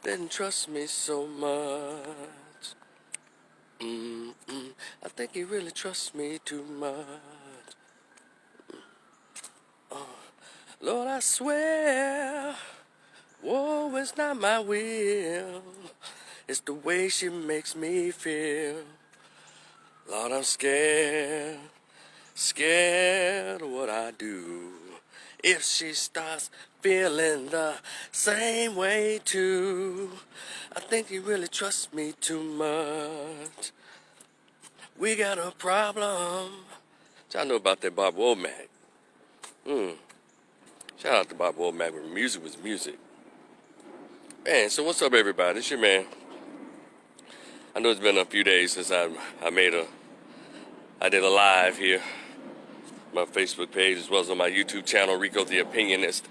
didn't trust me so much. I think he really trusts me too much. Lord, I swear, whoa, it's not my will. It's the way she makes me feel. Lord, I'm scared of what I do. If she starts feeling the same way too, I think he really trusts me too much. We got a problem. Y'all know about that Bob Womack. Shout out to Bob Womack when music was music. Man, so what's up, everybody? It's your man. I know it's been a few days since I did a live here. My Facebook page as well as on my YouTube channel, Rico the Opinionist.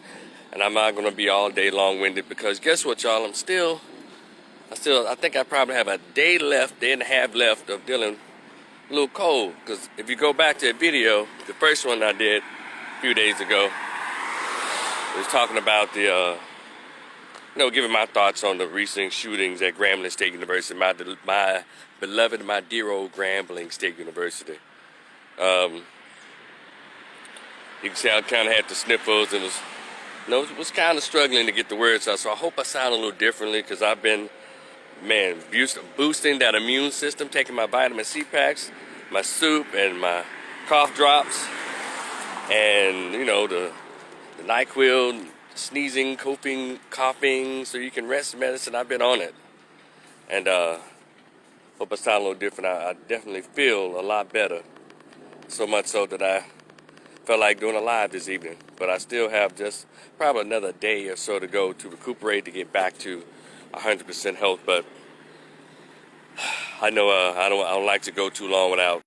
And I'm not going to be all day long-winded because guess what, y'all? I think I probably have a day and a half left of dealing a little cold. Because if you go back to that video, the first one I did a few days ago, I was talking about giving my thoughts on the recent shootings at Grambling State University, my beloved, my dear old Grambling State University. You can see I kind of had the sniffles and was kind of struggling to get the words out. So I hope I sound a little differently because I've been, boosting that immune system, taking my vitamin C packs, my soup, and my cough drops, and the NyQuil, sneezing, coughing, so you can rest medicine. I've been on it, and hope I sound a little different. I definitely feel a lot better. So much so that I felt like doing a live this evening, but I still have just probably another day or so to go to recuperate to get back to 100% health. But I know I don't like to go too long without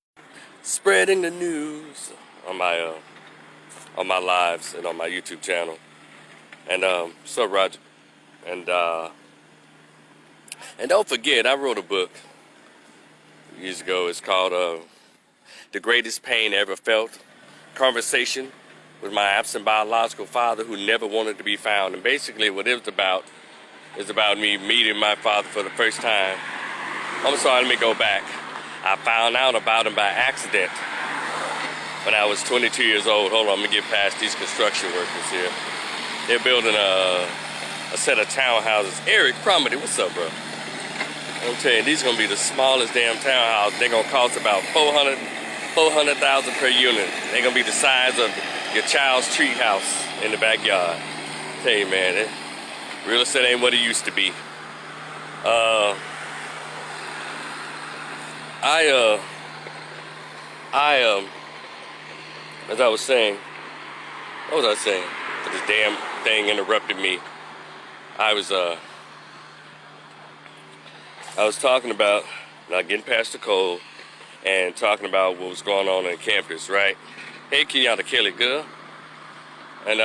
spreading the news on my lives and on my YouTube channel. And so Roger, and don't forget, I wrote a book years ago. It's called "The Greatest Pain Ever Felt." Conversation with my absent biological father who never wanted to be found. And basically what it was about is about me meeting my father for the first time. I'm sorry, let me go back. I found out about him by accident when I was 22 years old. Hold on, let me get past these construction workers here. They're building a set of townhouses. Eric Cromedy, what's up, bro? I'm telling you, these are gonna be the smallest damn townhouses. They're gonna cost about $400,000 per unit. They're gonna be the size of your child's tree house in the backyard. Tell you, man, real estate ain't what it used to be. As I was saying, what was I saying? This damn thing interrupted me. I was talking about not getting past the cold and talking about what was going on campus, right? Hey, Kenyatta Kelly, girl. And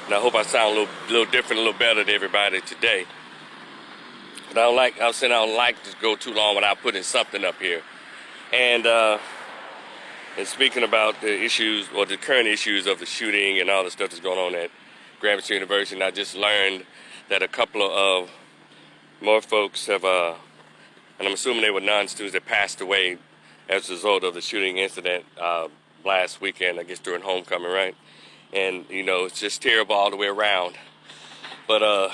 and I hope I sound a little different, a little better to everybody today. But I don't like to go too long without putting something up here. And speaking about the issues, or the current issues of the shooting and all the stuff that's going on at Grambling State University, and I just learned that a couple of more folks have, and I'm assuming they were non-students that passed away as a result of the shooting incident last weekend, I guess during homecoming, right? And, it's just terrible all the way around. But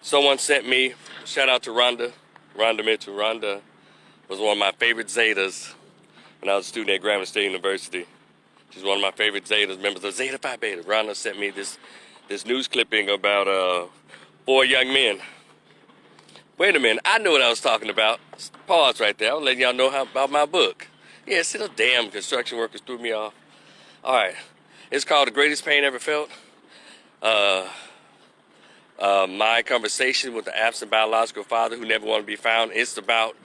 someone sent me, shout out to Rhonda Mitchell. Rhonda was one of my favorite Zetas when I was a student at Grambling State University. She's one of my favorite Zetas, members of Zeta Phi Beta. Rhonda sent me this news clipping about 4 young men. Wait a minute, I knew what I was talking about. Pause right there. I was letting y'all know about my book. Yeah, see, those damn construction workers threw me off. All right, it's called The Greatest Pain Ever Felt. My conversation with the absent biological father who never wanted to be found. It's about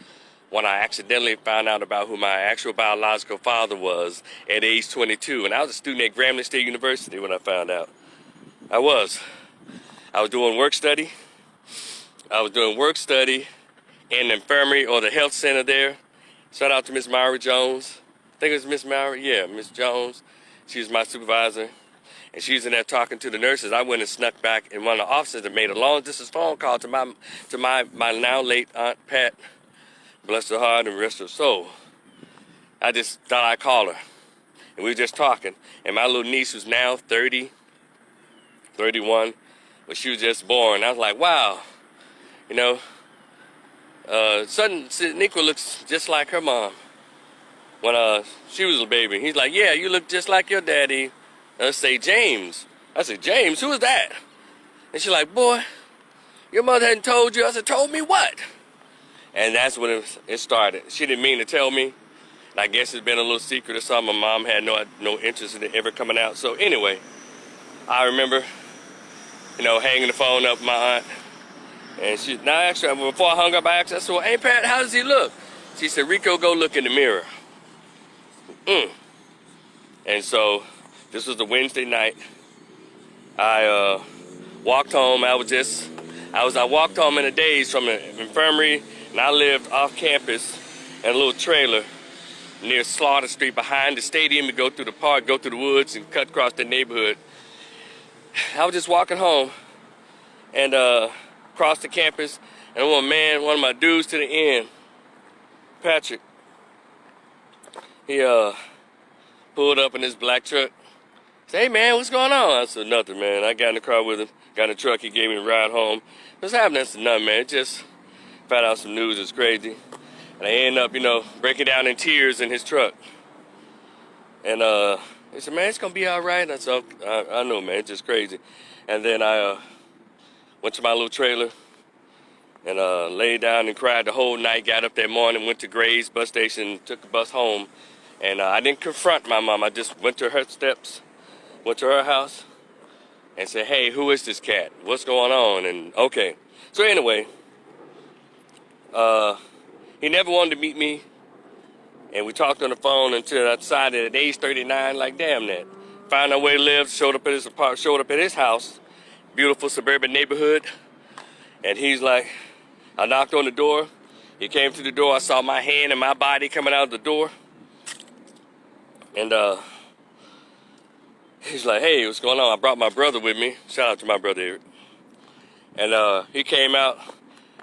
when I accidentally found out about who my actual biological father was at age 22. And I was a student at Grambling State University when I found out. I was doing work study. in the infirmary or the health center there. Shout out to Miss Myra Jones. I think it was Miss Myra. Yeah, Miss Jones. She was my supervisor. and she was in there talking to the nurses. I went and snuck back in one of the offices and made a long distance phone call to my now late Aunt Pat, bless her heart and rest her soul. I just thought I'd call her, and we were just talking. And my little niece, who's now 30, 31, but she was just born. I was like, wow, you know, Nico looks just like her mom when she was a baby. He's like, yeah, you look just like your daddy. I say, James. I said, James, who is that? And she's like, boy, your mother hadn't told you. I said, told me what? And that's when it started. She didn't mean to tell me. And I guess it's been a little secret or something. My mom had no interest in it ever coming out. So anyway, I remember, you know, hanging the phone up with my aunt. And now actually, before I hung up, I asked her, I said, well, hey, Pat, how does he look? She said, Rico, go look in the mirror. And so this was a Wednesday night. I walked home. I walked home in a daze from the infirmary, and I lived off campus in a little trailer near Slaughter Street behind the stadium. To go through the park, go through the woods, and cut across the neighborhood. I was just walking home and across the campus, and one of my dudes to the end, Patrick, he pulled up in his black truck. Said, hey man, what's going on? I said, nothing, man. I got in the car with him, got in the truck, he gave me a ride home. What's happening? I said, nothing, man. Just found out some news that's crazy. And I ended up, you know, breaking down in tears in his truck. And he said, man, it's gonna be all right. I said, I know, man, it's just crazy. And then I went to my little trailer and laid down and cried the whole night. Got up that morning, went to Gray's bus station, took the bus home. And I didn't confront my mom. I just went to her steps, went to her house, and said, hey, who is this cat? What's going on? And okay. So anyway, he never wanted to meet me. And we talked on the phone until I decided at age 39, like, damn that. Found out where he lived, showed up at his house, beautiful suburban neighborhood. And he's like, I knocked on the door. He came to the door. I saw my hand and my body coming out of the door. And he's like, hey, what's going on? I brought my brother with me. Shout out to my brother, Eric. And he came out.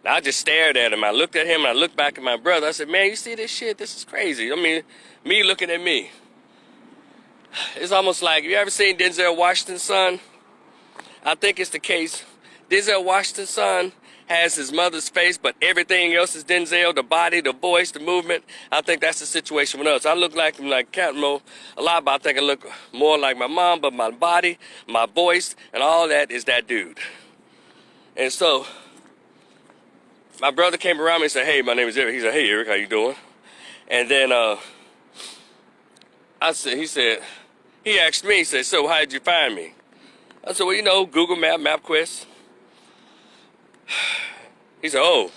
And I just stared at him. I looked at him and I looked back at my brother. I said, man, you see this shit? This is crazy. I mean, me looking at me. It's almost like, have you ever seen Denzel Washington's son? I think it's the case. Denzel Washington's son has his mother's face, but everything else is Denzel, the body, the voice, the movement. I think that's the situation with us. I look like him, like Captain Mo a lot, but I think I look more like my mom, but my body, my voice, and all that is that dude. And so my brother came around me and said, hey, my name is Eric. He said, hey, Eric, how you doing? And then he asked me, he said, so how did you find me? I said, well, you know, Google MapQuest. He said, oh,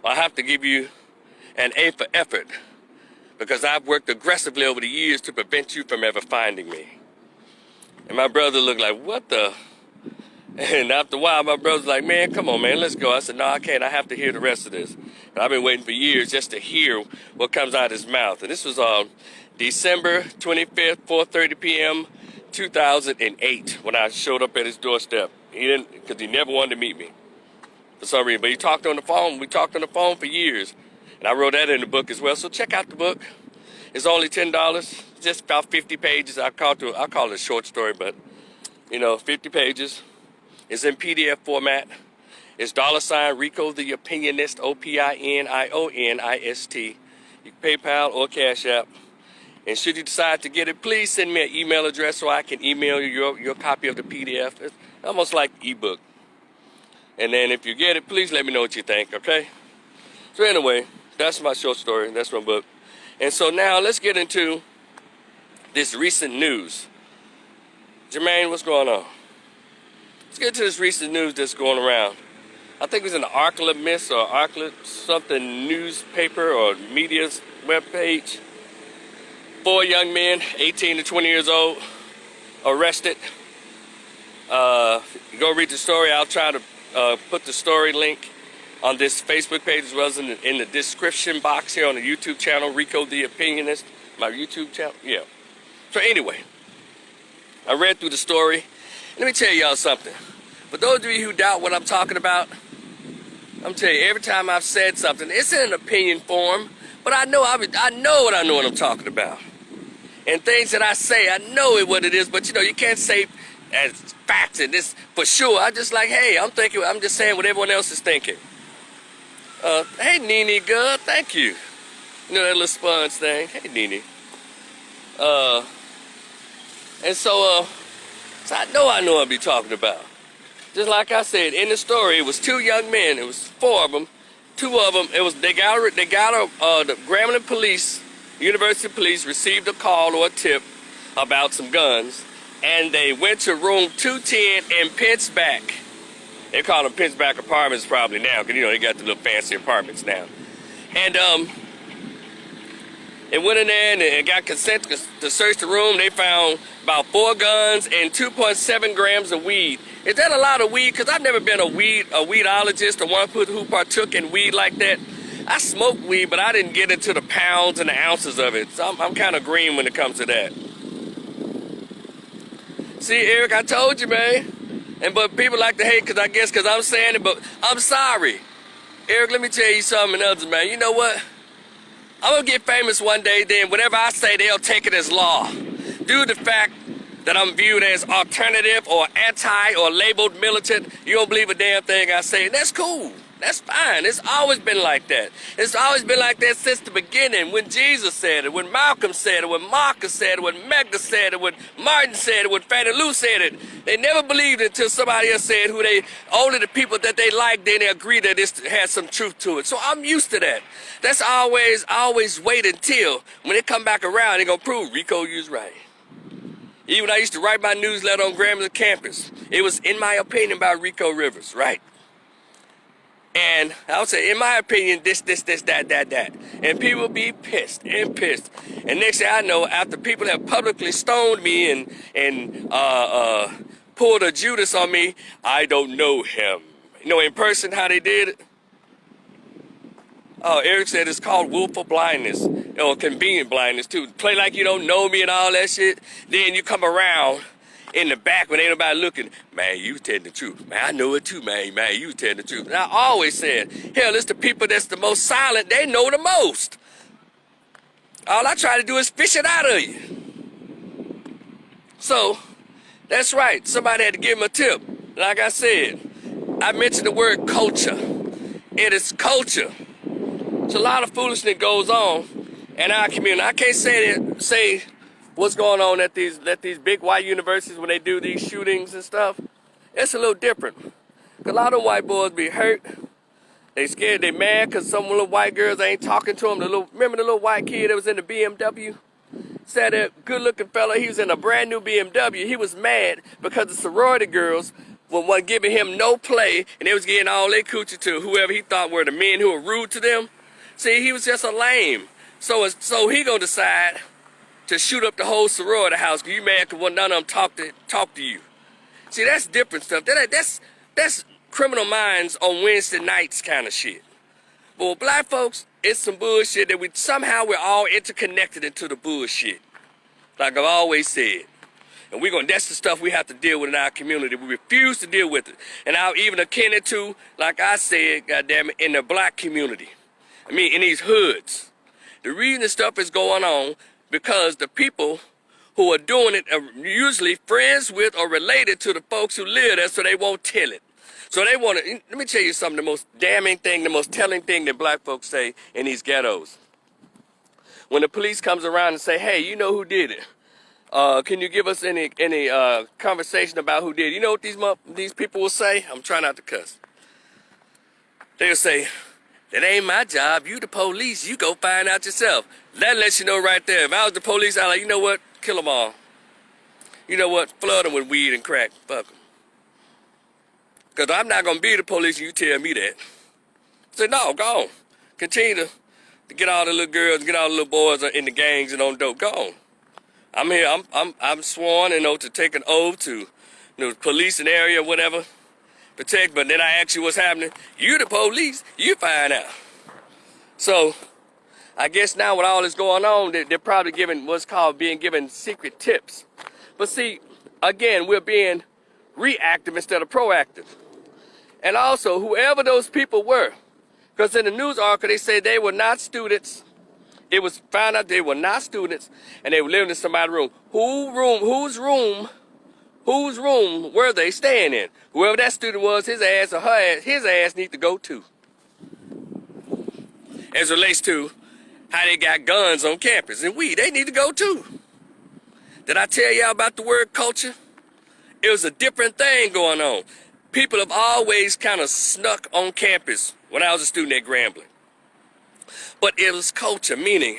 well, I have to give you an A for effort because I've worked aggressively over the years to prevent you from ever finding me. And my brother looked like, what the? And after a while, my brother's like, man, come on, man, let's go. I said, no, I can't. I have to hear the rest of this. And I've been waiting for years just to hear what comes out of his mouth. And this was December 25th, 4:30 p.m., 2008, when I showed up at his doorstep. He didn't, because he never wanted to meet me for some reason. But he talked on the phone. We talked on the phone for years. And I wrote that in the book as well. So check out the book. It's only $10, just about 50 pages. I call it a short story, but, you know, 50 pages. It's in PDF format. It's $ Rico the Opinionist, OPINIONIST. You can PayPal or Cash App. And should you decide to get it, please send me an email address so I can email you your copy of the PDF. It's almost like ebook. And then if you get it, please let me know what you think, okay? So anyway, that's my short story. That's my book. And so now let's get into this recent news. Jermaine, what's going on? Let's get to this recent news that's going around. I think it was in the Arclet Miss or Arclet something newspaper or media's webpage. 4 young men, 18 to 20 years old, arrested. Go read the story. I'll try to put the story link on this Facebook page as well as in the description box here on the YouTube channel, Rico the Opinionist, my YouTube channel. Yeah. So anyway, I read through the story. Let me tell y'all something. For those of you who doubt what I'm talking about, I'm telling you, every time I've said something, it's in an opinion form, but I know what I'm talking about. And things that I say, I know what it is, but you know, you can't say as facts and this for sure. I just like, hey, I'm just saying what everyone else is thinking. Hey, Nene, girl, thank you. You know that little sponge thing? Hey, Nene. And so I know what I'm talking about. Just like I said, in the story, it was two young men. It was four of them. Two of them, the Grambling police, University Police received a call or a tip about some guns, and they went to room 210 in Pinchback. They call them Pinchback apartments probably now, because, you know, they got the little fancy apartments now. And they went in there and got consent to search the room. They found about 4 guns and 2.7 grams of weed. Is that a lot of weed? Because I've never been a weedologist or one who partook in weed like that. I smoke weed, but I didn't get into the pounds and the ounces of it. So I'm kind of green when it comes to that. See, Eric, I told you, man. But people like to hate because I'm saying it, but I'm sorry. Eric, let me tell you something else, man. You know what? I'm going to get famous one day, then whatever I say, they'll take it as law. Due to the fact that I'm viewed as alternative or anti or labeled militant, you don't believe a damn thing I say. And that's cool. That's fine. It's always been like that. It's always been like that since the beginning, when Jesus said it, when Malcolm said it, when Marcus said it, when Megda said it, when Martin said it, when Fannie Lou said it. They never believed it until somebody else said only the people that they like, then they agree that this has some truth to it. So I'm used to that. That's always wait until when they come back around, they're going to prove Rico was right. Even I used to write my newsletter on Grambling campus. It was in my opinion by Rico Rivers, right? And I would say, in my opinion, this, that. And people be pissed. And next thing I know, after people have publicly stoned me and pulled a Judas on me, I don't know him. You know in person how they did it? Oh, Eric said it's called willful blindness. Or convenient blindness, too. Play like you don't know me and all that shit. Then you come around in the back when ain't nobody looking. Man, you telling the truth. Man, I know it too, man. Man, you telling the truth. And I always said, hell, it's the people that's the most silent. They know the most. All I try to do is fish it out of you. So, that's right. Somebody had to give him a tip. Like I said, I mentioned the word culture. It is culture. There's a lot of foolishness goes on in our community. I can't say what's going on at these big white universities when they do these shootings and stuff. It's a little different. A lot of white boys be hurt. They scared, they mad because some little white girls ain't talking to them. Remember the little white kid that was in the BMW? Said that good-looking fella, he was in a brand new BMW. He was mad because the sorority girls weren't giving him no play, and they was getting all their coochie to whoever he thought were the men who were rude to them. See, he was just a lame. So he gonna decide to shoot up the whole sorority house because you mad because none of them talk to you. See, that's different stuff. That's criminal minds on Wednesday nights kind of shit. But with black folks, it's some bullshit that we're all interconnected into the bullshit. Like I've always said. And that's the stuff we have to deal with in our community. We refuse to deal with it. And I'll even akin it to, like I said, goddamn it, in the black community. I mean, in these hoods. The reason this stuff is going on because the people who are doing it are usually friends with or related to the folks who live there, so they won't tell it. So they want to, let me tell you something, the most damning thing, the most telling thing that black folks say in these ghettos. When the police comes around and say, hey, you know who did it? Can you give us any conversation about who did it? You know what these people will say? I'm trying not to cuss. They'll say, that ain't my job. You the police. You go find out yourself. That lets you know right there. If I was the police, I'd like, you know what? Kill them all. You know what? Flood them with weed and crack. Fuck them. Because I'm not going to be the police and you tell me that. Say, no, go on. Continue to get all the little girls and get all the little boys in the gangs and on dope. Go on. I'm here. I'm sworn, to take an oath to, police an area or whatever. Protect, but then I ask you what's happening. You the police, you find out. So, I guess now with all this going on, they're probably being given secret tips. But see, again, we're being reactive instead of proactive. And also, whoever those people were, because in the news article they say they were not students. It was found out they were not students, and they were living in somebody's room. Whose room were they staying in? Whoever that student was, his ass or her ass, his ass need to go too. As it relates to how they got guns on campus and they need to go too. Did I tell y'all about the word culture? It was a different thing going on. People have always kind of snuck on campus when I was a student at Grambling. But it was culture, meaning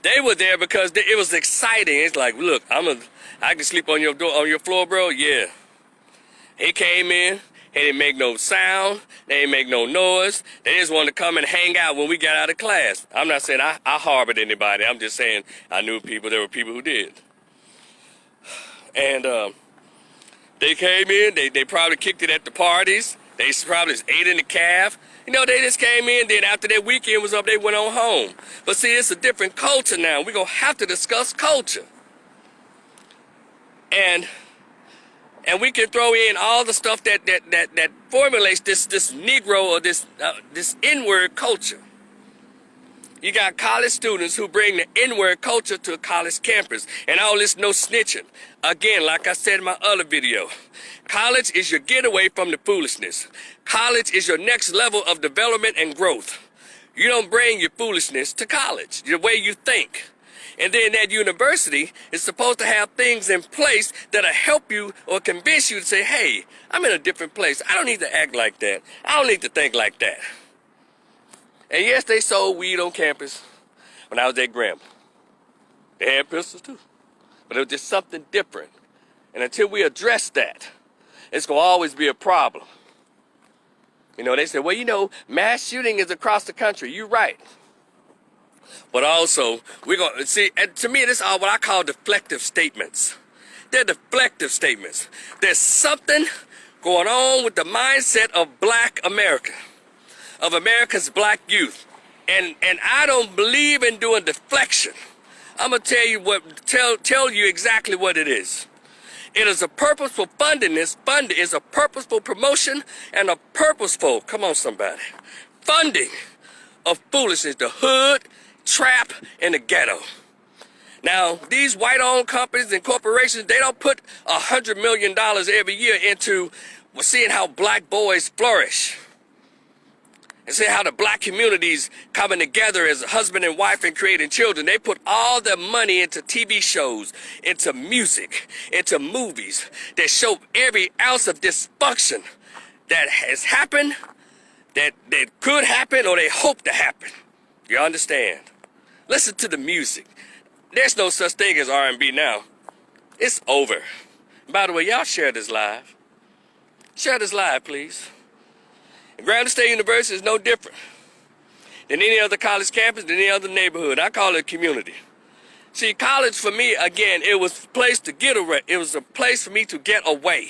they were there because it was exciting. It's like, look, I can sleep on your floor, bro. Yeah. He came in. He didn't make no sound. They didn't make no noise. They just wanted to come and hang out when we got out of class. I'm not saying I harbored anybody. I'm just saying I knew people. There were people who did. And they came in. They probably kicked it at the parties. They probably just ate in the caf. You know, they just came in. Then after that weekend was up, they went on home. But see, it's a different culture now. We're going to have to discuss culture. And we can throw in all the stuff that formulates this Negro or this N-word culture. You got college students who bring the N-word culture to a college campus, and all this no snitching. Again, like I said in my other video, college is your getaway from the foolishness. College is your next level of development and growth. You don't bring your foolishness to college, the way you think. And then that university is supposed to have things in place that'll help you or convince you to say, hey, I'm in a different place. I don't need to act like that. I don't need to think like that. And yes, they sold weed on campus when I was at Grambling. They had pistols too. But it was just something different. And until we address that, it's going to always be a problem. You know, they say, well, you know, mass shooting is across the country. You're right. But also, we're going to see, and to me, this is all what I call deflective statements. They're deflective statements. There's something going on with the mindset of black America, of America's black youth. And I don't believe in doing deflection. I'm going to tell you exactly what it is. It is a purposeful funding. This funding is a purposeful promotion and a purposeful, come on somebody, funding of foolishness, the hood, trap, and the ghetto. Now, these white-owned companies and corporations, they don't put $100 million every year into seeing how black boys flourish and seeing how the black communities coming together as a husband and wife and creating children. They put all their money into TV shows, into music, into movies that show every ounce of dysfunction that has happened, that could happen, or they hope to happen. You understand? Listen to the music. There's no such thing as R&B now. It's over. By the way, y'all share this live. Share this live, please. And Grambling State University is no different than any other college campus, than any other neighborhood. I call it a community. See, college for me, again, it was a place to get away. It was a place for me to get away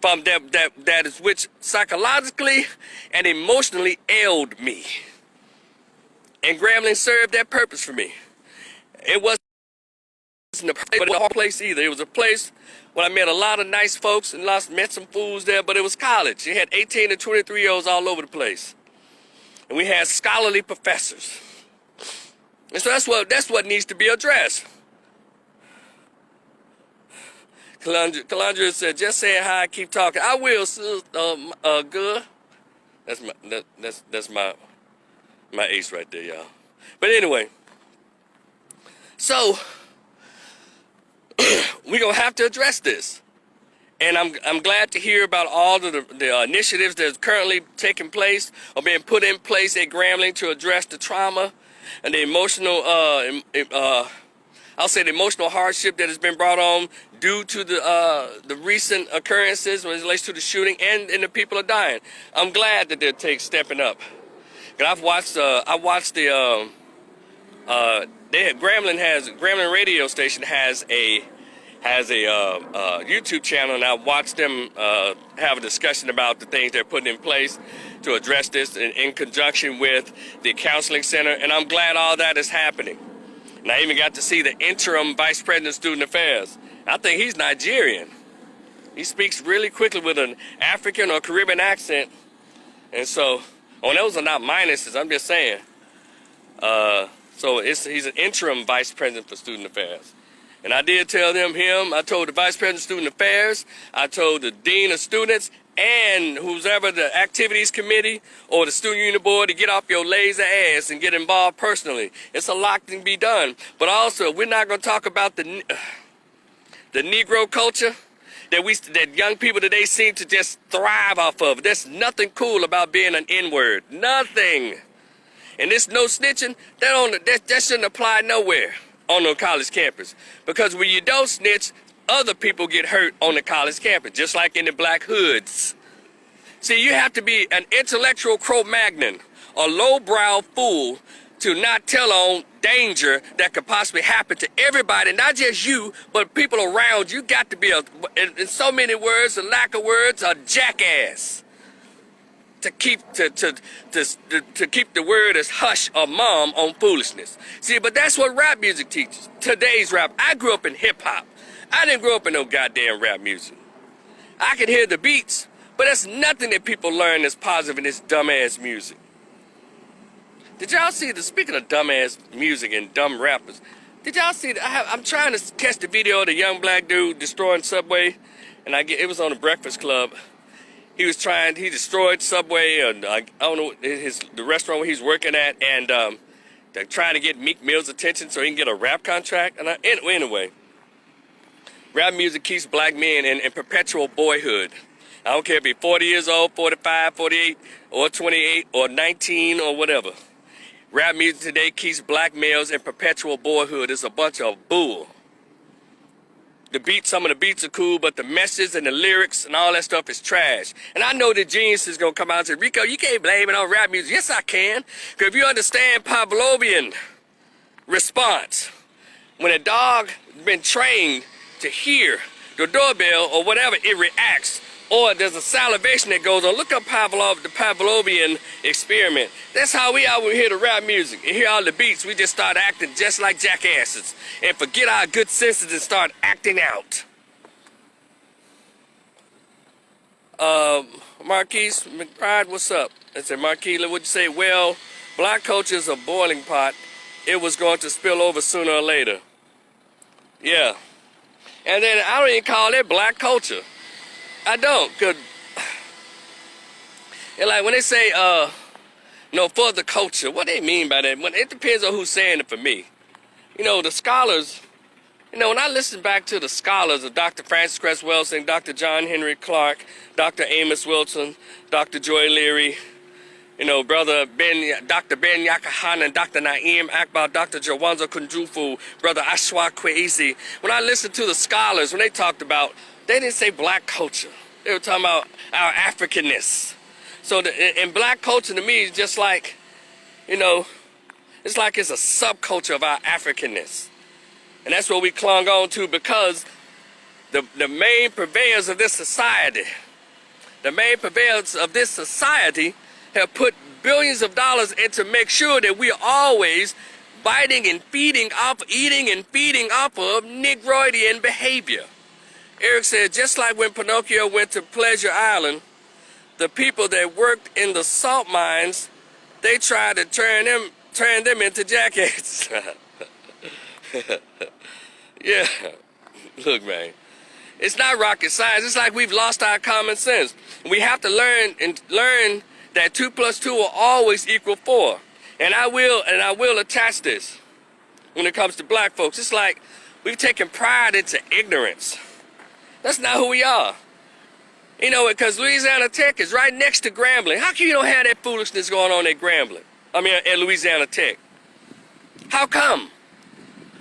from that is which psychologically and emotionally ailed me. And Grambling served that purpose for me. It wasn't a place either. It was a place where I met a lot of nice folks and met some fools there, but it was college. You had 18 and 23-year-olds all over the place. And we had scholarly professors. And so that's what needs to be addressed. Calandra said, just saying hi, keep talking. I will, good. That's my ace right there, y'all. But anyway, so we're gonna have to address this, and I'm glad to hear about all of the initiatives that's currently taking place or being put in place at Grambling to address the trauma and the emotional, I'll say the emotional hardship that has been brought on due to the recent occurrences when it relates to the shooting and the people are dying. I'm glad that they're stepping up. And I watched the Grambling radio station has a YouTube channel, and I watched them have a discussion about the things they're putting in place to address this in conjunction with the counseling center, and I'm glad all that is happening. And I even got to see the interim vice president of student affairs. I think he's Nigerian. He speaks really quickly with an African or Caribbean accent. And so, those are not minuses, I'm just saying. So he's an interim vice president for student affairs. And I did tell I told the vice president of student affairs, I told the dean of students, and whoever the activities committee or the student union board to get off your lazy ass and get involved personally. It's a lot to be done. But also, we're not going to talk about the Negro culture that young people today seem to just thrive off of. There's nothing cool about being an N-word. Nothing. And this no snitching, that shouldn't apply nowhere on the college campus. Because when you don't snitch, other people get hurt on the college campus, just like in the black hoods. See, you have to be an intellectual Cro-Magnon, a lowbrow fool, to not tell on danger that could possibly happen to everybody, not just you, but people around you. Got to be, in so many words, a lack of words, a jackass. To keep the word as hush or mum on foolishness. See, but that's what rap music teaches. Today's rap. I grew up in hip-hop. I didn't grow up in no goddamn rap music. I could hear the beats, but that's nothing that people learn that's positive in this dumbass music. Did y'all see speaking of dumbass music and dumb rappers, did y'all see I'm trying to catch the video of the young black dude destroying Subway, and it was on the Breakfast Club. He destroyed Subway, and I don't know, the restaurant where he's working at, and they're trying to get Meek Mill's attention so he can get a rap contract. And anyway, rap music keeps black men in perpetual boyhood. I don't care if you're 40 years old, 45, 48, or 28, or 19, or whatever. Rap music today keeps black males in perpetual boyhood. It's a bunch of bull. Some of the beats are cool, but the message and the lyrics and all that stuff is trash. And I know the genius is going to come out and say, Rico, you can't blame it on rap music. Yes, I can. Because if you understand Pavlovian response, when a dog has been trained to hear the doorbell or whatever, it reacts. Or there's a salivation that goes on. Look up the Pavlovian experiment. That's how we are when we hear the rap music and hear all the beats. We just start acting just like jackasses and forget our good senses and start acting out. Marquise McBride, what's up? I said, Marquise, what'd you say? Well, black culture is a boiling pot. It was going to spill over sooner or later. Yeah. And then I don't even call it black culture. I don't, cause and like when they say for the culture, what they mean by that? It depends on who's saying it for me. The scholars, when I listen back to the scholars of Dr. Francis Cress Welsing, Dr. John Henry Clark, Dr. Amos Wilson, Dr. Joy Leary, Dr. Ben Yakahanan, Dr. Naim Akbar, Dr. Jawanza Kunjufu, Brother Ashwa Kwesi. When I listen to the scholars, when they talked about, they didn't say black culture. They were talking about our Africanness. So in black culture to me is just like, it's like it's a subculture of our Africanness. And that's what we clung on to because the main purveyors of this society, have put billions of dollars into make sure that we are always biting and feeding off, eating and feeding off of Negroidian behavior. Eric said, just like when Pinocchio went to Pleasure Island, the people that worked in the salt mines, they tried to turn them into jackasses. Yeah. Look, man. It's not rocket science. It's like we've lost our common sense. We have to learn that 2 + 2 will always equal 4. And I will attach this when it comes to black folks. It's like we've taken pride into ignorance. That's not who we are. Because Louisiana Tech is right next to Grambling. How come you don't have that foolishness going on at Grambling? At Louisiana Tech. How come?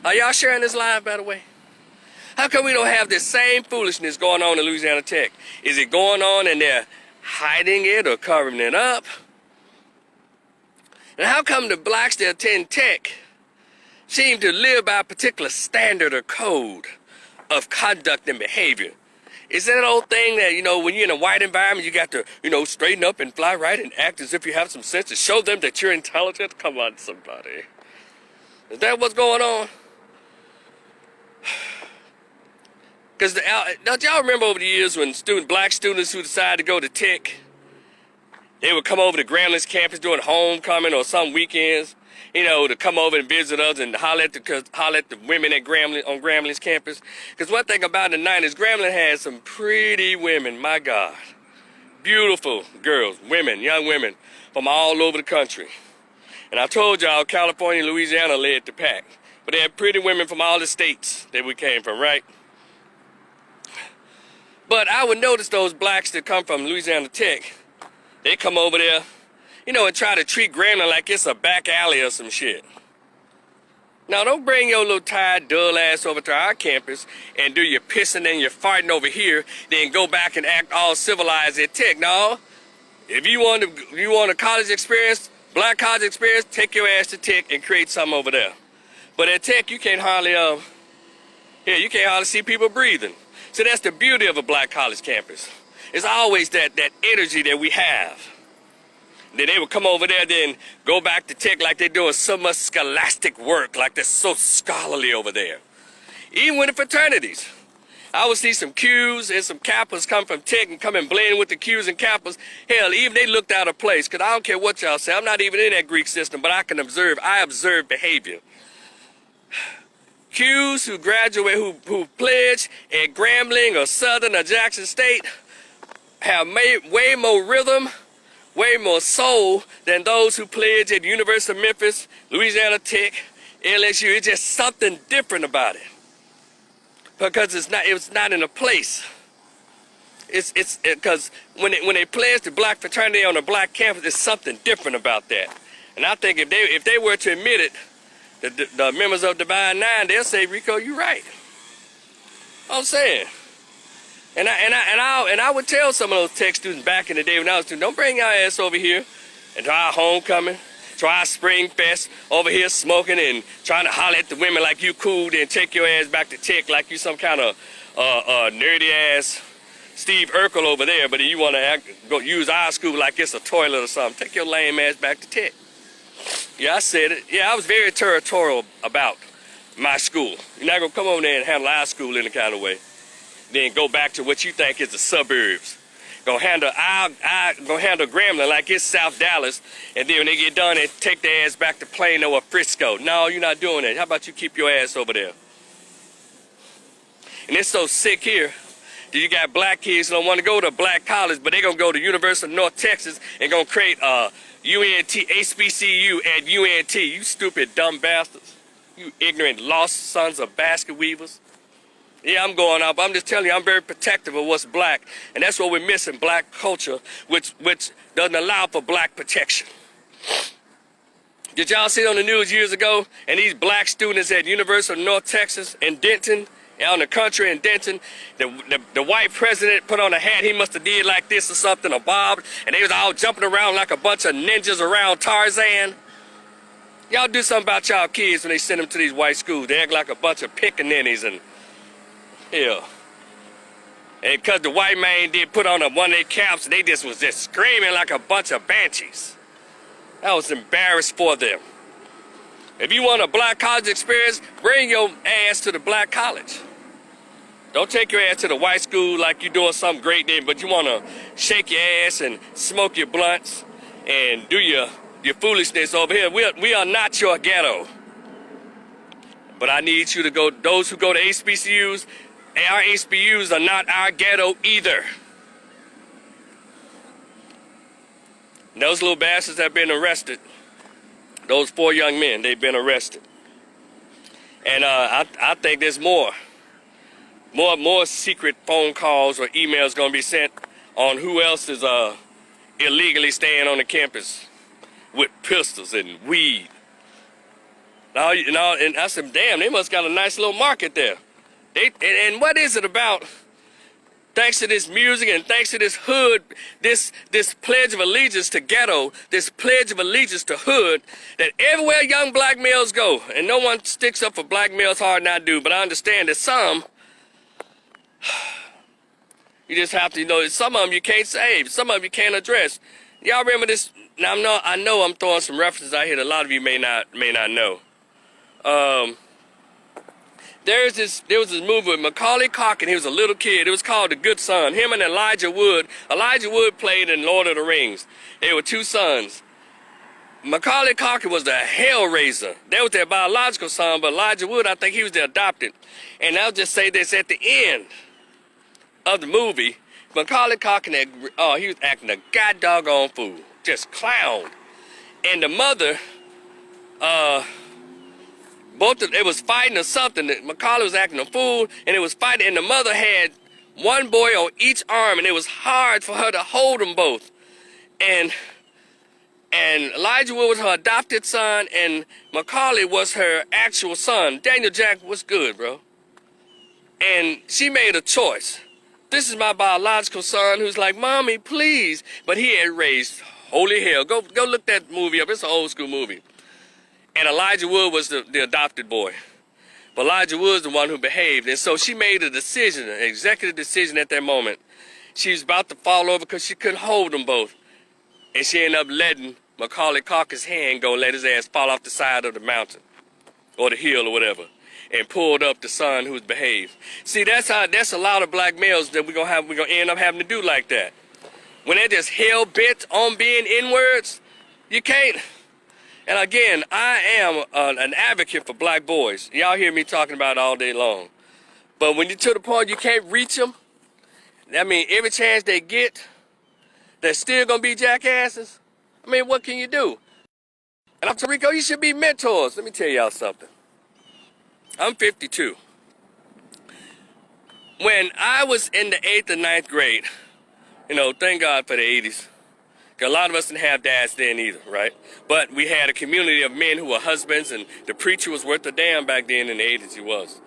Are y'all sharing this live, by the way? How come we don't have this same foolishness going on at Louisiana Tech? Is it going on and they're hiding it or covering it up? And how come the blacks that attend Tech seem to live by a particular standard or code of conduct and behavior? Is that old thing that, when you're in a white environment, you got to, straighten up and fly right and act as if you have some sense to show them that you're intelligent? Come on, somebody. Is that what's going on? Because don't y'all remember over the years when black students who decided to go to Tech, they would come over to Gramblin's campus during homecoming or some weekends, you know, to come over and visit us and holler at the women at on Gramblin's campus. Because one thing about the 90s, Grambling had some pretty women, my God. Beautiful girls, women, young women from all over the country. And I told y'all California and Louisiana led the pack. But they had pretty women from all the states that we came from, right? But I would notice those blacks that come from Louisiana Tech, they come over there, you know, and try to treat Grambling like it's a back alley or some shit. Now, don't bring your little tired, dull ass over to our campus and do your pissing and your farting over here, then go back and act all civilized at Tech. No, if you want a college experience, black college experience, take your ass to Tech and create something over there. But at Tech, you can't hardly, you can't hardly see people breathing. So that's the beauty of a black college campus. It's always that energy that we have. Then they would come over there, then go back to Tech like they're doing so much scholastic work, like they're so scholarly over there. Even with the fraternities. I would see some Qs and some Kappas come from Tech and come and blend with the Qs and Kappas. Hell, even they looked out of place, because I don't care what y'all say. I'm not even in that Greek system, but I can observe. I observe behavior. Qs who graduate, who pledge at Grambling or Southern or Jackson State have way more rhythm, way more soul than those who pledge at University of Memphis, Louisiana Tech, LSU. It's just something different about it. Because it's not in a place. It's because when they pledge the black fraternity on a black campus, there's something different about that. And I think if they were to admit it, the members of Divine Nine, they'll say, Rico, you're right. I'm saying. And I would tell some of those Tech students back in the day when I was student, don't bring your ass over here and to our homecoming, to our spring fest, over here smoking and trying to holler at the women like you cool, then take your ass back to Tech like you some kind of nerdy ass Steve Urkel over there, but you want to go use our school like it's a toilet or something. Take your lame ass back to Tech. Yeah, I said it. Yeah, I was very territorial about my school. You're not going to come over there and handle our school in a kind of way. Then go back to what you think is the suburbs. Gonna handle Grambling like it's South Dallas, and then when they get done, they take their ass back to Plano or Frisco. No, you're not doing that. How about you keep your ass over there? And it's so sick here that you got black kids who don't want to go to a black college, but they're gonna go to University of North Texas and gonna create UNT, HBCU at UNT. You stupid dumb bastards. You ignorant lost sons of basket weavers. Yeah, I'm going up. I'm just telling you, I'm very protective of what's black. And that's what we're missing, black culture, which doesn't allow for black protection. Did y'all see on the news years ago, and these black students at University of North Texas in Denton, out in the country in Denton, the white president put on a hat, he must have did like this or something, or bobbed, and they was all jumping around like a bunch of ninjas around Tarzan. Y'all do something about y'all kids when they send them to these white schools. They act like a bunch of pickaninnies and yeah. And because the white man did put on one of their caps, they just was just screaming like a bunch of banshees. I was embarrassed for them. If you want a black college experience, bring your ass to the black college. Don't take your ass to the white school like you're doing something great there, but you want to shake your ass and smoke your blunts and do your foolishness over here. We are not your ghetto. But I need you to go, those who go to HBCUs, our HBCUs are not our ghetto either. And those little bastards have been arrested. Those 4 young men, they've been arrested. And I think there's more secret phone calls or emails going to be sent on who else is illegally staying on the campus with pistols and weed. And I said, damn, they must got a nice little market there. And what is it about, thanks to this music and thanks to this hood, this pledge of allegiance to ghetto, this pledge of allegiance to hood, that everywhere young black males go, and no one sticks up for black males hard, and I do, but I understand that some, you just have to, some of them you can't save, some of them you can't address. Y'all remember this? Now I know I'm throwing some references out here that a lot of you may not know. There was this movie with Macaulay Culkin. He was a little kid. It was called The Good Son. Him and Elijah Wood. Elijah Wood played in Lord of the Rings. They were two sons. Macaulay Culkin was the Hellraiser. That was their biological son, but Elijah Wood, I think he was the adopted. And I'll just say this, at the end of the movie, Macaulay Culkin, he was acting a god doggone fool. Just clown. And the mother, it was fighting or something. Macaulay was acting a fool, and it was fighting, and the mother had one boy on each arm, and it was hard for her to hold them both. And Elijah Wood was her adopted son, and Macaulay was her actual son. Daniel Jack was good, bro. And she made a choice. This is my biological son who's like, Mommy, please. But he had raised holy hell. Go look that movie up. It's an old school movie. And Elijah Wood was the adopted boy. But Elijah Wood's the one who behaved. And so she made a decision, an executive decision at that moment. She was about to fall over because she couldn't hold them both. And she ended up letting Macaulay Culkin's hand go and let his ass fall off the side of the mountain or the hill or whatever, and pulled up the son who's behaved. See, that's a lot of black males that we're gonna end up having to do like that. When they're just hell bent on being N-words, you can't. And again, I am an advocate for black boys. Y'all hear me talking about it all day long. But when you're to the point you can't reach them, I mean, every chance they get, they're still gonna be jackasses. I mean, what can you do? And I'm telling Rico, you should be mentors. Let me tell y'all something. I'm 52. When I was in the 8th or 9th grade, thank God for the 80s. Because a lot of us didn't have dads then either, right? But we had a community of men who were husbands, and the preacher was worth a damn back then in the 80s, he was.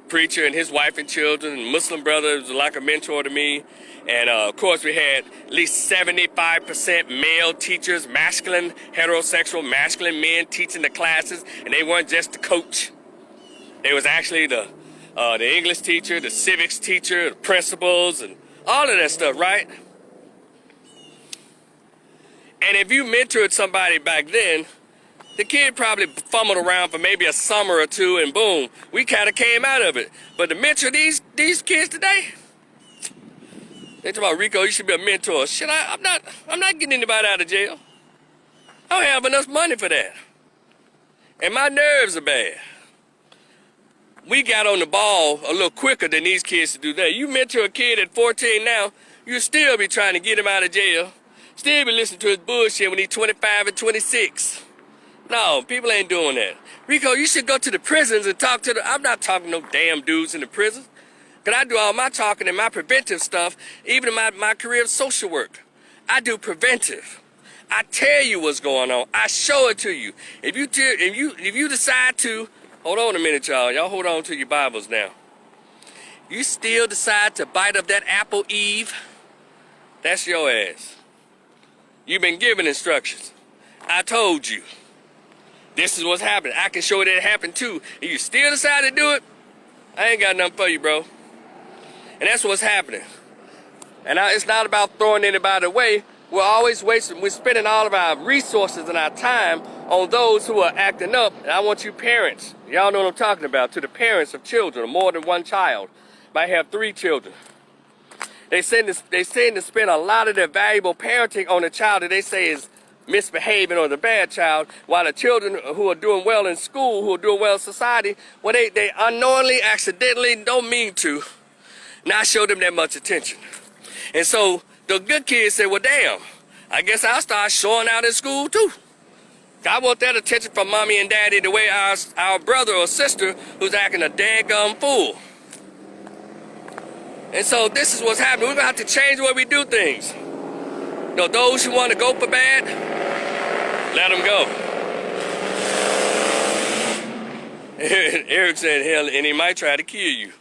Preacher and his wife and children, and Muslim brother was like a mentor to me. And of course we had at least 75% male teachers, heterosexual masculine men teaching the classes, and they weren't just the coach. They was actually the English teacher, the civics teacher, the principals, and all of that stuff, right? And if you mentored somebody back then, the kid probably fumbled around for maybe a summer or two, and boom, we kind of came out of it. But to mentor these kids today, they talk about, Rico, you should be a mentor. Shit, I'm not getting anybody out of jail. I don't have enough money for that. And my nerves are bad. We got on the ball a little quicker than these kids to do that. You mentor a kid at 14 now, you'll still be trying to get him out of jail. Still be listening to his bullshit when he's 25 and 26. No, people ain't doing that. Rico, you should go to the prisons and talk to I'm not talking to no damn dudes in the prisons. Because I do all my talking and my preventive stuff, even in my career of social work. I do preventive. I tell you what's going on. I show it to you. If you decide to, hold on a minute, y'all. Y'all hold on to your Bibles now. You still decide to bite up that apple, Eve, that's your ass. You've been given instructions. I told you. This is what's happening. I can show you that it happened too. If you still decide to do it, I ain't got nothing for you, bro. And that's what's happening. And it's not about throwing anybody away. We're always wasting, we're spending all of our resources and our time on those who are acting up. And I want you parents, y'all know what I'm talking about, to the parents of children, or more than one child, might have 3 children. They tend to spend a lot of their valuable parenting on a child that they say is misbehaving or the bad child, while the children who are doing well in school, who are doing well in society, well, they unknowingly, accidentally, don't mean to, not show them that much attention. And so the good kids say, well, damn, I guess I'll start showing out in school too. I want that attention from mommy and daddy the way our brother or sister who's acting a daggum fool. And so this is what's happening. We're gonna have to change the way we do things. Those who want to go for bad, let them go. Eric said, hell, and he might try to kill you.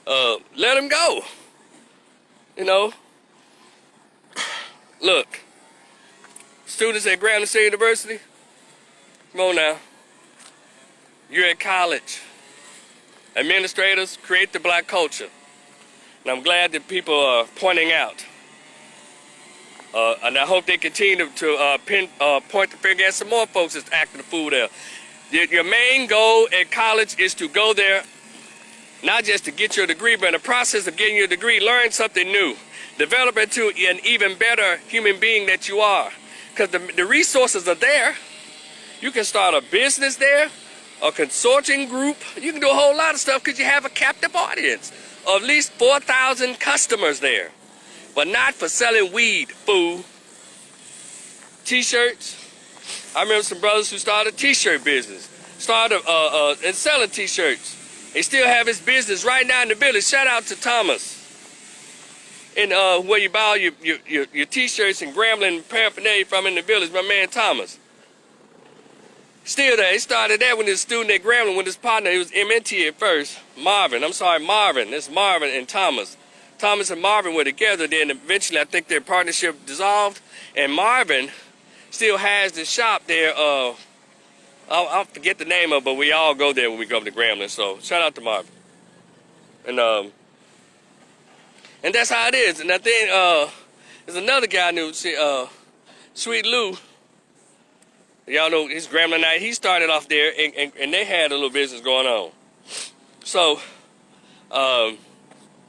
Let them go. Look, students at Grambling State University, come on now. You're at college. Administrators, create the black culture. And I'm glad that people are pointing out. And I hope they continue to point the finger at some more folks that's acting the fool there. Your main goal at college is to go there, not just to get your degree, but in the process of getting your degree, learn something new. Develop into an even better human being that you are. Because the resources are there. You can start a business there, a consortium group. You can do a whole lot of stuff because you have a captive audience of at least 4,000 customers there. But not for selling weed, fool. T-shirts. I remember some brothers who started a t-shirt business. Started and selling t-shirts. They still have his business right now in the village. Shout out to Thomas. And where you buy all your t-shirts and Grambling paraphernalia from in the village, my man Thomas. Still there. He started that when he was a student at Grambling with his partner. He was MNT at first. Marvin. It's Marvin and Thomas. Thomas and Marvin were together. Then eventually I think their partnership dissolved. And Marvin still has the shop there. I'll forget the name of it, but we all go there when we go up to Grambling. So shout out to Marvin. And that's how it is. And I think there's another guy I knew, Sweet Lou. Y'all know his Grambling night. He started off there, and they had a little business going on. So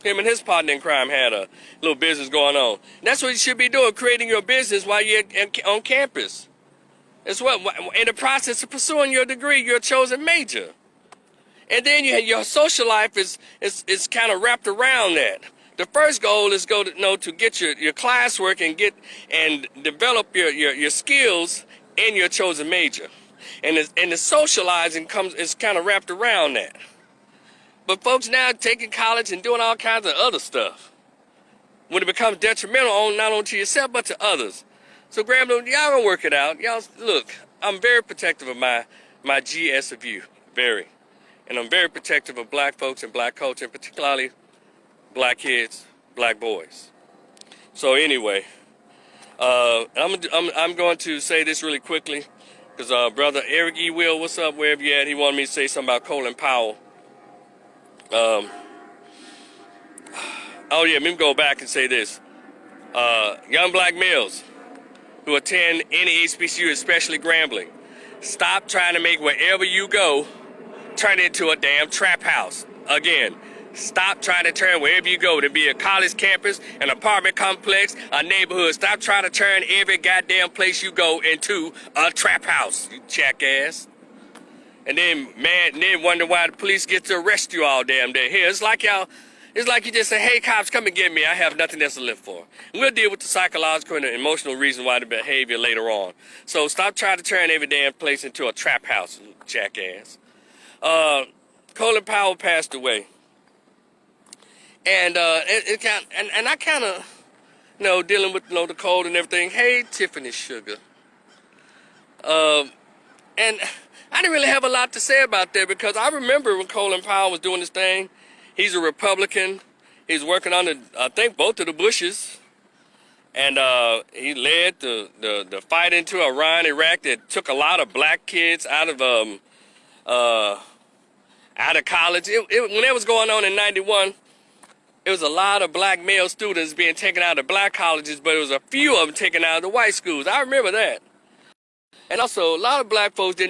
him and his partner in crime had a little business going on. And that's what you should be doing, creating your business while you're on campus. It's what in the process of pursuing your degree, your chosen major. And then your social life is kind of wrapped around that. The first goal is to get your classwork and develop your skills in your chosen major. And the socializing is kind of wrapped around that. But folks now taking college and doing all kinds of other stuff when it becomes detrimental not only to yourself but to others. So Grambling, y'all gonna work it out. Y'all look, I'm very protective of my GSU, very. And I'm very protective of black folks and black culture, and particularly black kids, black boys. So anyway, I'm going to say this really quickly because brother Eric E. Will, what's up, wherever you at? He wanted me to say something about Colin Powell. Oh yeah, let me go back and say this. Young black males who attend any HBCU, especially Grambling, stop trying to make wherever you go turn into a damn trap house. Again, stop trying to turn wherever you go to be a college campus, an apartment complex, a neighborhood. Stop trying to turn every goddamn place you go into a trap house, you jackass. And then wonder why the police get to arrest you all damn day. Here, it's like you just say, hey, cops, come and get me. I have nothing else to live for. And we'll deal with the psychological and the emotional reason why the behavior later on. So stop trying to turn every damn place into a trap house, you jackass. Colin Powell passed away. And I kind of, dealing with the cold and everything. Hey, Tiffany Sugar. And I didn't really have a lot to say about that because I remember when Colin Powell was doing this thing. He's a Republican. He's working under, I think, both of the Bushes. And he led the fight into Iran, Iraq that took a lot of black kids out of college. When it was going on in 91, it was a lot of black male students being taken out of black colleges, but it was a few of them taken out of the white schools. I remember that. And also, a lot of black folks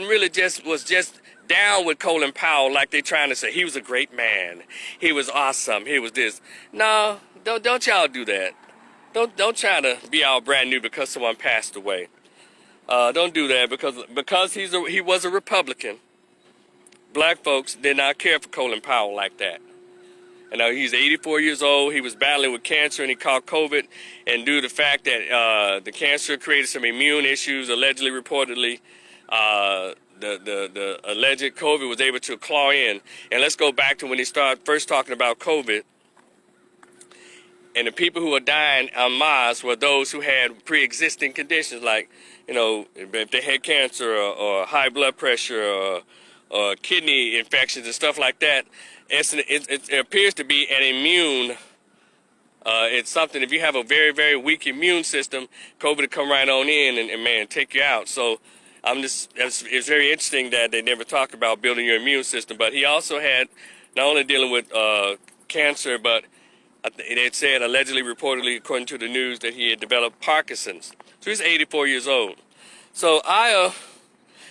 was just down with Colin Powell like they trying to say he was a great man. He was awesome. He was this. No, don't y'all do that. Don't try to be all brand new because someone passed away. Don't do that because he was a Republican. Black folks did not care for Colin Powell like that. And he's 84 years old. He was battling with cancer and he caught COVID. And due to the fact that the cancer created some immune issues, allegedly, reportedly, the alleged COVID was able to claw in. And let's go back to when he started first talking about COVID. And the people who were dying en masse were those who had pre-existing conditions like, if they had cancer or high blood pressure or kidney infections and stuff like that. It appears to be an immune. It's something, if you have a very, very weak immune system, COVID will come right on in and take you out. So it's very interesting that they never talk about building your immune system. But he also had not only dealing with cancer, but they said allegedly, reportedly, according to the news, that he had developed Parkinson's. So he's 84 years old. So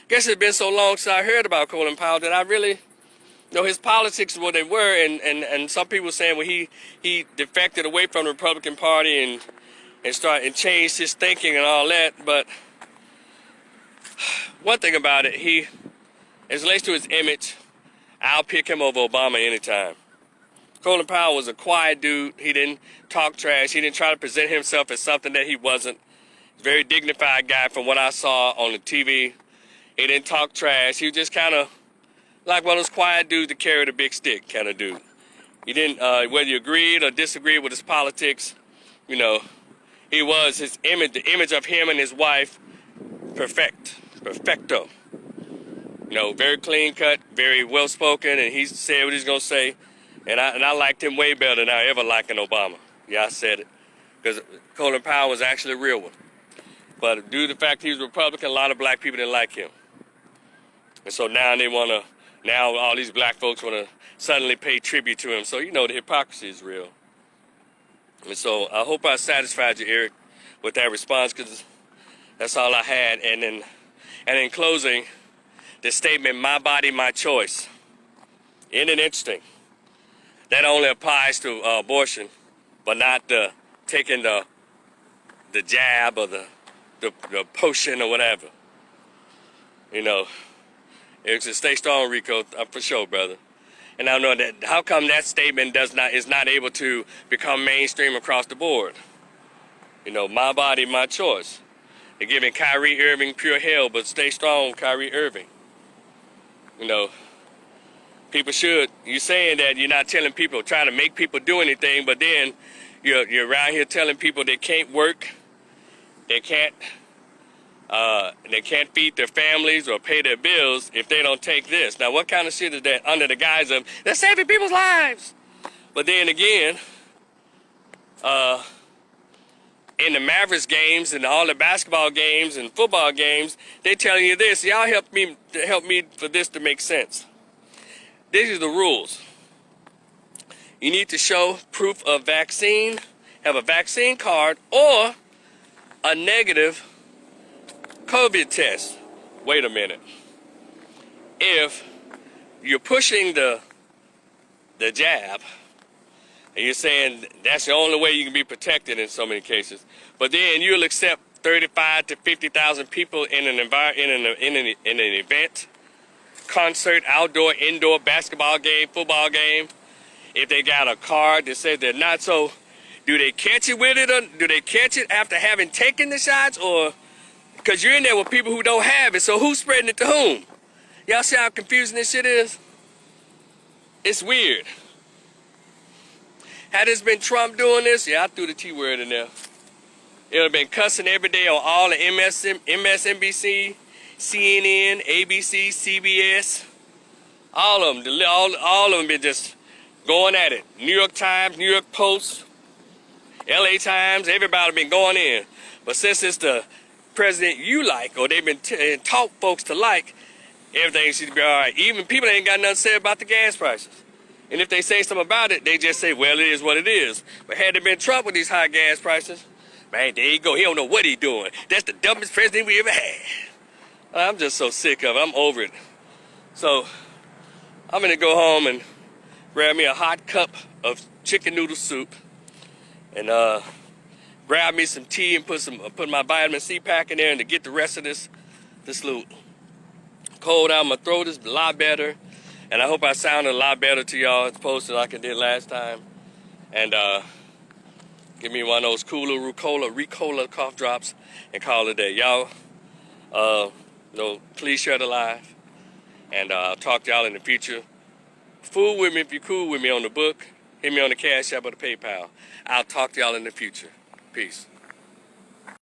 guess it's been so long since I heard about Colin Powell that I really, his politics are what they were, and some people saying, well, he defected away from the Republican Party and changed his thinking and all that. But one thing about it, as relates to his image, I'll pick him over Obama anytime. Colin Powell was a quiet dude. He didn't talk trash. He didn't try to present himself as something that he wasn't. Very dignified guy from what I saw on the TV. He didn't talk trash. He was just kind of like one of those quiet dudes that carried a big stick kind of dude. He didn't, whether you agreed or disagreed with his politics, he was his image, the image of him and his wife, perfecto. Very clean cut, very well spoken, and he said what he's gonna say. And I liked him way better than I ever liked Obama. Yeah, I said it. Because Colin Powell was actually a real one. But due to the fact he was a Republican, a lot of black people didn't like him. And so now all these black folks want to suddenly pay tribute to him. So, the hypocrisy is real. And so I hope I satisfied you, Eric, with that response, because that's all I had. And in closing, the statement, my body, my choice. Isn't it interesting? That only applies to abortion, but not taking the jab or the potion or whatever. It's a stay strong, Rico, for sure, brother. And I know that how come that statement is not able to become mainstream across the board? My body, my choice. They're giving Kyrie Irving pure hell, but stay strong, Kyrie Irving. People should. You're saying that you're not telling people, trying to make people do anything, but then you're around here telling people they can't work, they can't feed their families or pay their bills if they don't take this. Now, what kind of shit is that under the guise of they're saving people's lives? But then again, in the Mavericks games and all the basketball games and football games, they're telling you this. Y'all help me for this to make sense. These are the rules. You need to show proof of vaccine, have a vaccine card, or a negative COVID test. Wait a minute. If you're pushing the jab, and you're saying that's the only way you can be protected in so many cases, but then you'll accept 35 to 50,000 people in an event, concert, outdoor, indoor, basketball game, football game, if they got a card that says they're not, so do they catch it with it, or do they catch it after having taken the shots, or because you're in there with people who don't have it, so who's spreading it to whom? Y'all see how confusing this shit is? It's weird. Had this been Trump doing this, yeah, I threw the T word in there. It would have been cussing every day on all the MSNBC, CNN, ABC, CBS, all of them. All of them been just going at it. New York Times, New York Post, LA Times, everybody been going in. But since it's the president you like, or they've been taught folks to like, everything seems to be all right. Even people ain't got nothing to say about the gas prices. And if they say something about it, they just say, well, it is what it is. But had there been Trump with these high gas prices, man, there you go. He don't know what he's doing. That's the dumbest president we ever had. I'm just so sick of it. I'm over it. So I'm going to go home and grab me a hot cup of chicken noodle soup and grab me some tea and put my vitamin C pack in there, and to get the rest of this little cold out of my throat is a lot better. And I hope I sounded a lot better to y'all as opposed to like I did last time. And give me one of those cooler Ricola cough drops and call it a day. Y'all, please share the live. And I'll talk to y'all in the future. Fool with me if you're cool with me on the book. Hit me on the Cash App or the PayPal. I'll talk to y'all in the future. Peace.